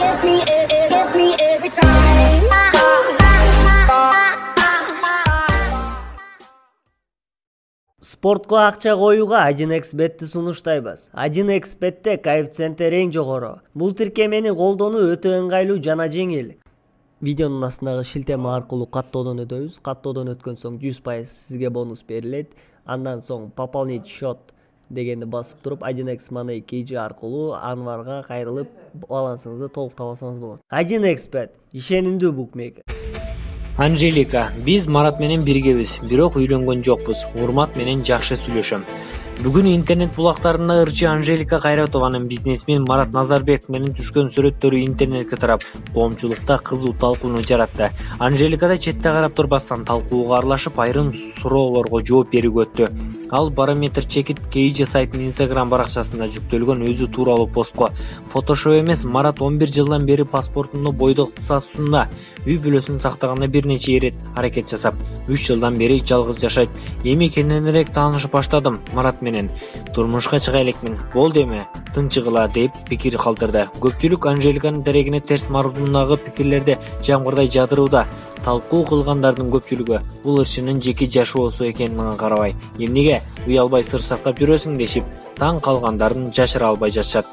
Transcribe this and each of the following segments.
gets me every time. Спортко акча коюуга 1xbet'ти сунуштайбыз. 1xbet'те коэффициенттер эң жогору. Бул тиркемени колдонуу өтө ыңгайлуу жана жеңил. Видеонун астындагы шилтеме аркылуу каттоодон өтөбүз. Каттоодон өткөн соң 100% сизге бонус берилет. Андан соң пополнить счет дегенди басып туруп 1x Money KG аркылуу Анварга кайрылып балансыңызды толуктап алсаңыз болот. 1xbet ишенимдүү букмекер. Анжелика, биз Марат менен биргебиз, бирок үйлөнгөн жокпуз. Урмат менен жакшы сүйлөшөм. Бүгүн интернет булактарында ырчы Анжелика Кайратованын бизнесмен Марат Назарбек менен түшкөн сүрөттөрү интернетке тарап, коомчулукта кызуу талкууну жаратты. Анжелика да четте карап турбастан талкууга аралашып, айрым суроолорго жооп берүүгө өттү. Ал Барометр Чекит KG сайтынын Instagram баракчасында жүктөлгөн өзү тууралуу постко фотошоп эмес, Марат 11 жылдан бери паспортунда бойдок статусунда үй бүлөсүн сактаганда бир нече ирет аракет жасап, 3 жылдан бери жалгыз жашайт. Эми кененирээк таанышып баштадым Марат менен. Турмушка чыга элекмин. Болду эми, тынчыгыла деп пикир калтырды. Көпчүлүк Анжеликанын дарегине терс мардумдагы пикирлерди жамгырдай жадырууда. Талкуу кылгандардын көпчүлүгү бул ырчынын жеке жашоосу экенине карабай, эмнеге уялбай сыр сактап жүрөсүң дешип, таң калгандарын жашыра албай жатышат.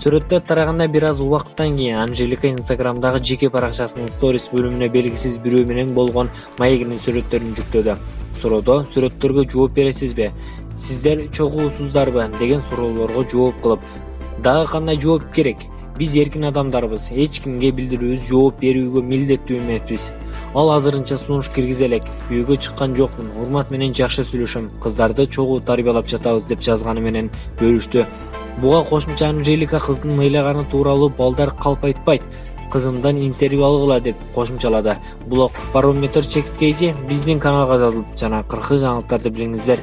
Сүрөттөр тараганда бир аз убакыттан кийин Анжелика Инстаграмдагы жеке баракчасынын сторис бөлүмүнө белгисиз бирөө менен болгон маегинин сүрөттөрүн жүктөдү. Суроодо сүрөттөргө жооп бересизби? Сиздер чогуусуздарбы деген суроолорго жооп кылып, дагы кандай жооп керек? Биз эркин адамдарбыз, эч кимге билдирүүбүз, жооп берүүгө милдеттүү эмеспиз. Ал азырынча сунуш киргизе элек. Үйгө чыккан жокмун. Урмат менен жакшы сүйлөшөм. Кыздарды чогуу тарбиялап жатабыз деп жазганы менен бөлүштү. Буга кошумча Анжелика кыздын ыйлаганы тууралуу балдар калп айтпайт. Кызымдан интервью алгыла деп кошумчалады. Блог Барометр Чекит KG биздин каналга жазылып жана кыркы жаңылыктарды билиңиздер.